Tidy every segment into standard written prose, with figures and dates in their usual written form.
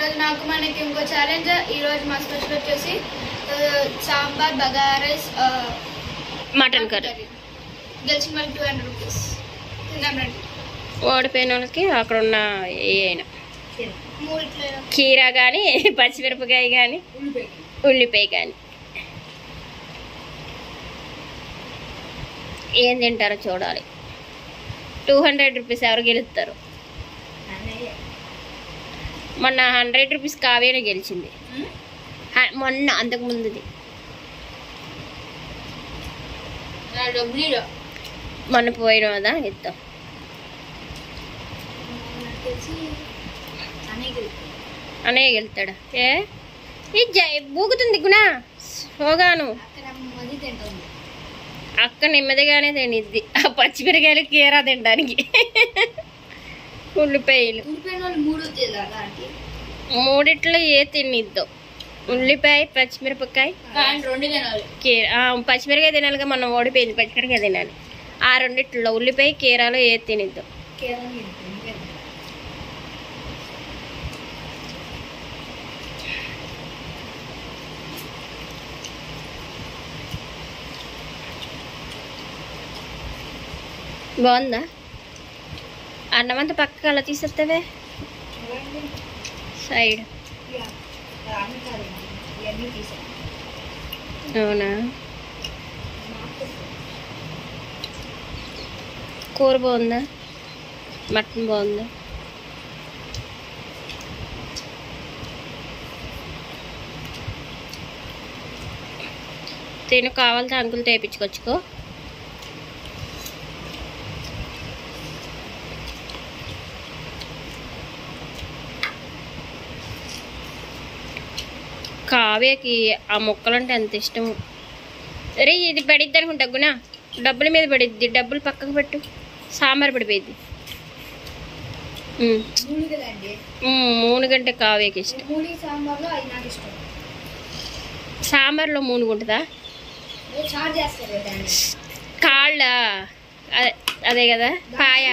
ఈరోజు నాకు మనకి ఇంకో ఛాలెంజ్. ఈరోజు మా స్పెషల్ వచ్చేసి sambar, bagara rice, mutton curry. గెలిచిన వాళ్ళకి 200 రూపీస్. తిందాం రండి. ఓడిపోయిన వాళ్ళకి అక్కడ ఉన్న ఏ అయినా మూడిట్లో కీరా కానీ, పచ్చిమిరపకాయ కానీ, ఉల్లిపాయ కానీ ఏం తింటారో చూడాలి. 200 రూపీస్ ఎవరు గెలుస్తారు? మొన్న 100 రూపీస్ కావ్యనే గెలిచింది. మొన్న అంతకు ముందుది మొన్న పోయిన కదా ఇద్దాం. అనే గెలుతాడా? ఏ బూగుతుంది గుణ హోగాను. అక్క నెమ్మదిగానే తినిద్ది ఆ పచ్చిమిరకాయలు కీరా తినడానికి. ఉల్లిపాయలు మూడిట్లో ఏ తినిద్దాం. ఉల్లిపాయ, పచ్చిమిరపకాయ, కీరా. పచ్చిమిరకాయ తినాలిగా, మనం ఓడిపోయింది. పచ్చిమిరకాయ తినాలి. ఆ రెండిట్లో ఉల్లిపాయ, కీరాలో ఏ తినిద్దాం. బాగుందా? అన్నమంతా పక్కకి అలా తీసేస్తావే సైడ్. అవునా? కూర బాగుందా? మటన్ బాగుందా? తిను, కావాలంటే అంకుల్ తెప్పించుకొచ్చుకో. కావ్యకి ఆ మొక్కలంటే ఎంత ఇష్టం. అరే ఇది పడిద్ది అనుకుంటా గుణ, డబ్బుల మీద పడిద్ది. డబ్బులు పక్కకు పెట్టు, సాంబార్ పడిపోయింది. 3 గంట కావ్యకి ఇష్టం. సాంబార్లో 3 ఉంటుందా? కాళ్ళ అదే కదా, పాయ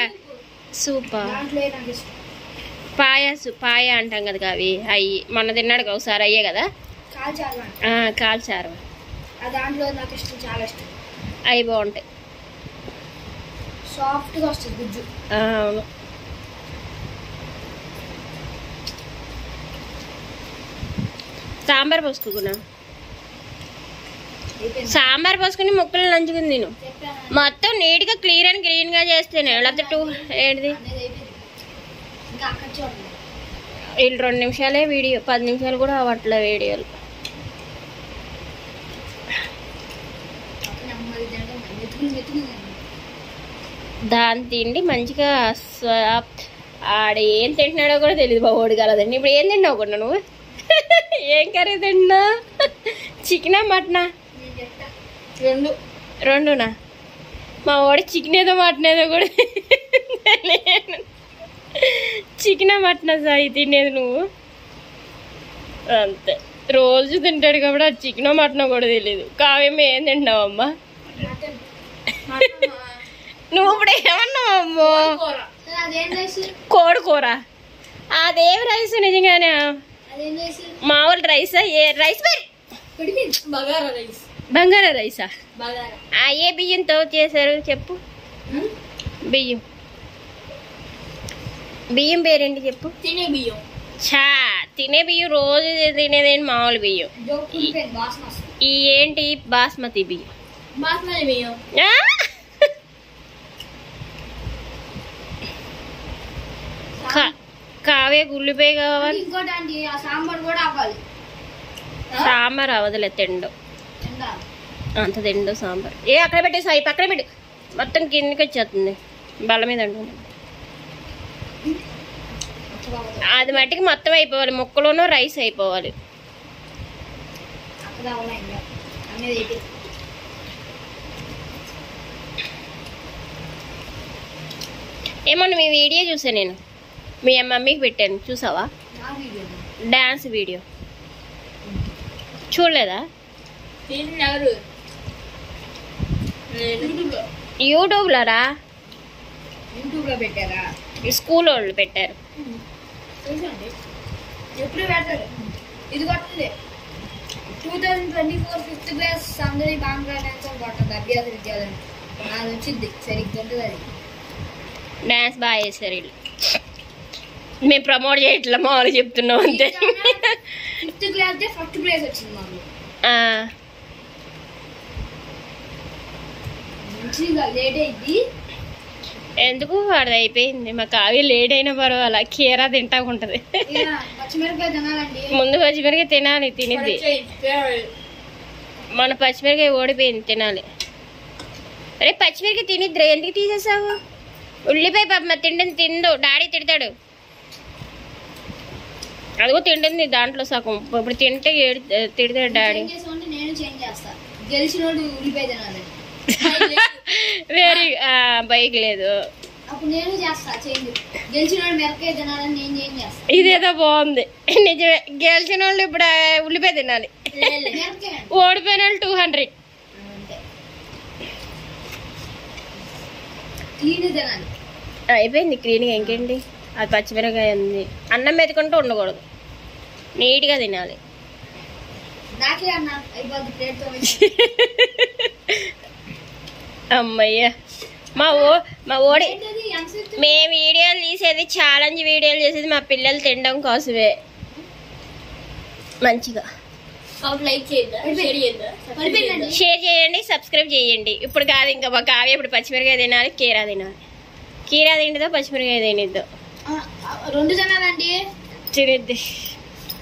సూపా, పాయ అంటాం కదా అవి. అవి మొన్న తిన్నాడు ఒకసారి, అయ్యే కదా కాల్చారు. అవి బాగుంటాయి, సాఫ్ట్గా వస్తుంది గుజ్జు. అవును. సాంబార్ పోసుకున్నా, సాంబార్ పోసుకుని ముక్కలు నంచుకుని నేను మొత్తం నీట్గా క్లియర్ అండ్ గ్రీన్గా చేస్తేనే. లేకపోతే ఏంటిది వీళ్ళు 2 నిమిషాలే వీడియో, 10 నిమిషాలు కూడా అవ్వట్లే వీడియోలు. దాని తిండి మంచిగా ఆడేం తింటున్నాడో కూడా తెలియదు బాబోడు కలదండి. ఇప్పుడు ఏం తిన్నావు కూడా నువ్వు? ఏం కర్రీ తిన్నా? చికెనా మటనా? రెండునా? మా వాడు చికెన్ ఏదో మటన్ ఏదో కూడా తెలియదు. చికెనా మటనా సాయి తినేది నువ్వు? అంతే, రోజు తింటాడు కాబట్టి ఆ చికెనో మటనో కూడా తెలియదు. కావ్యమే ఏం తింటావు అమ్మా? నువ్వు ఇప్పుడు ఏమన్నావు అమ్మో? కోడి కూర. అదేం రైస్ నిజంగానే? మామూలు రైసా? ఏ రైస్? బంగారా రైసా? ఏ బియ్యంతో చేశారు చెప్పు? బియ్యం పేరేంటి చెప్పు? తినే బియ్యం. తినే బియ్యం రోజు తినేదేంటి? మామూలు బియ్యం. ఈ ఏంటి? బాస్మతి బియ్యం. కావే ఉల్లిపాయ కావాలి. సాంబార్ అవదులే, తిండు అంత తిండు సాంబార్. అక్కడ పెట్టే సాయి, పక్కన పెట్టు. మొత్తం కిందకి వచ్చేస్తుంది, బల్ల మీద ఉంటుంది. అది మట్టికి మొత్తం అయిపోవాలి, ముక్కలోనూ రైస్ అయిపోవాలి. ఏమన్నా మీ వీడియో చూసా నేను, మీ మమ్మీకి పెట్టాను, చూసావా? డాన్స్ వీడియో చూడలేదా? యూట్యూబ్లోరా? స్కూల్ వాళ్ళు పెట్టారు. ఎప్పుడు పెడతాడు ఇది కొట్టండి 2024 5th క్లాస్ సందడి బాంగ్లా డాన్స్ కొట్టండి అభ్యాస విద్యాలయం అది వచ్చింది సరిగ్గా ఉంటుంది అది డాన్స్ బాగా చేస్తారు వీళ్ళు మేము ప్రమోట్ చేయట్లా మామూలు చెప్తున్నాం అంతే 5th క్లాస్ ఫస్ట్ ప్లేస్ వచ్చింది మాకు మంచిగా లేట్ అయింది ఎందుకు వాడిది అయిపోయింది మా కావ్య లేట్ అయినా పర్వాలా కీరా తింటా ఉంటది పచ్చిమిరపకాయ తినాలండి ముందు పచ్చిమిరకాయ తినాలి తినిద్ది మన పచ్చిమిరకాయ ఓడిపోయింది తినాలి అరే పచ్చిమిరకాయ తినిద్దిరా ఎందుకు తీసేసావు ఉల్లిపాయ పాప తిండు డాడీ తిడతాడు అదిగో తింటుంది దాంట్లో సగం ఇప్పుడు తింటే తిడతాడు డాడీ నేను చేంజ్ చేస్తా గెలిచినోడు ఉల్లిపాయ తినాలి వెరీ బైక్ లేదు అప్పుడు నేను చేస్తా చేంజ్ గెలిచిన వాళ్ళు మిరపకాయ తినాలని నేను చేంజ్ చేస్తా ఇదేదో బాగుంది నిజమే గెలిచిన వాళ్ళు ఇప్పుడు ఉల్లిపాయ తినాలి ఓడిపోయిన వాళ్ళు 200 తినాలి అయిపోయింది క్లీన్గా ఇంకేంటి అది పచ్చిమిరకాయ ఉంది అన్నం మెతుకుంటూ ఉండకూడదు నీట్గా తినాలి అమ్మయ్య మా ఓడి మేము వీడియోలు తీసేది ఛాలెంజ్ వీడియోలు చేసేది మా పిల్లలు తినడం కోసమే మంచిగా షేర్ చేయండి సబ్స్క్రైబ్ చేయండి ఇప్పుడు కాదు ఇంకా మా కావ్య ఇప్పుడు పచ్చిమిరకాయ తినాలి కీరా తింటుందో పచ్చిమిరకాయ తినిద్దో రెండు తినాలండి తినిద్ది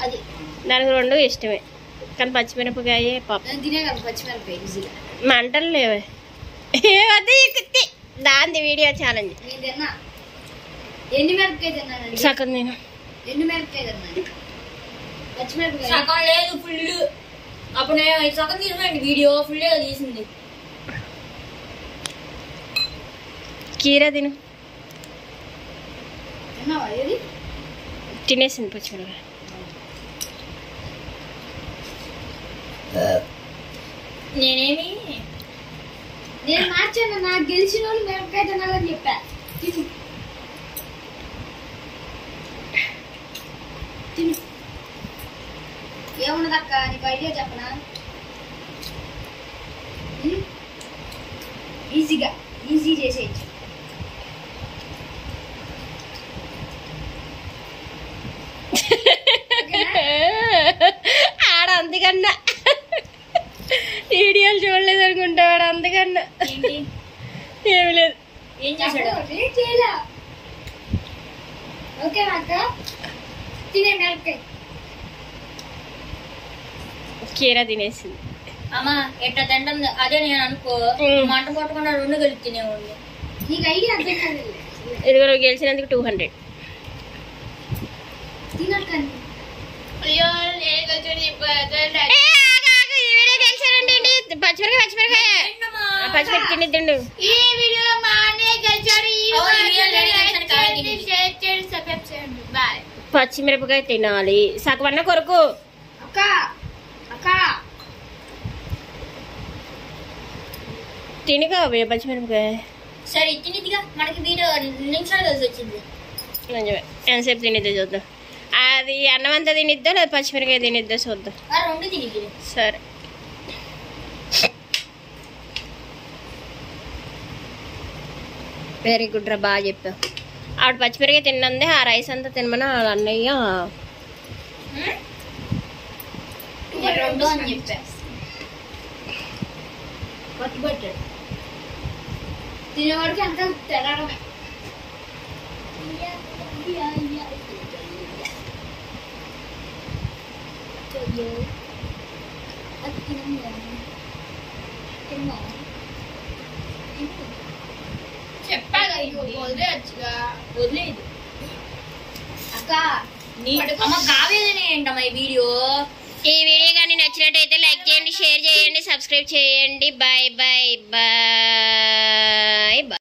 అది దానికి రెండు ఇష్టమే కానీ పచ్చిమిరపకాయ పాప మంటలు లేవే దాంది వీడియో ఛాలెంజ్ సగం నేను సగం లేదు ఫుల్ అప్పుడు నేను సగం తీసుకోండి వీడియో ఫుల్ తీసింది కీరా తిను తినేసింది పచ్చిమిరపకాయ నేను మార్చాను నాకు గెలిచిన వాళ్ళు మిరపకాయ తినాలని చెప్పా ఏమున్నదక్క నీకు ఐడియా చెప్పనా ఈజీ చేసేయచ్చు ఆడ అందుకన్నా వీడియోలు చూడలేదు అనుకుంటా వాడు అందుకన్నా ఏమి లేదు ఏం చేశాడు ఓకే అక్క తినే మిరపకాయ కీరా తినేసింది అమ్మా ఎట్లా తింటుంది అదే నేను అనుకో మంట కొట్టకుండా రెండు కలిపి తినేవాళ్ళు నీకు ఐడియా అర్థం కాదు ఇదిగో గెలిచినందుకు 200 తినకండి పచ్చిమిరకాయ తినిద్దండు పచ్చిమిరపకాయ తినాలి సగవన్న కొరకు తినిగా పచ్చిమిరపకాయ సరే తినిదిగా మనకి వీడియో నిమిషాలు కలిసి వచ్చింది ఎంతసేపు తినిద్దో చూద్దాం అది అన్నం అంతా తినిద్దో లేదా పచ్చిమిరకాయ తినిద్దో చూద్దాం రెండు తినిద్ది సరే వెరీ గుడ్ రా బాగా చెప్పావు ఆవిడ పచ్చిమిరకాయ తిన్నందే ఆ రైస్ అంతా తినమని వాళ్ళ అన్నయ్య పట్టుబట్టాడు తినేవాడికి అంత తెరడమే చెప్పాలి వదిలేదు అక్క అమ్మ కావేదనే ఏంటమ్మా ఈ వీడియో కానీ నచ్చినట్టయితే లైక్ చేయండి షేర్ చేయండి సబ్స్క్రైబ్ చేయండి బాయ్ బాయ్ బాయ్.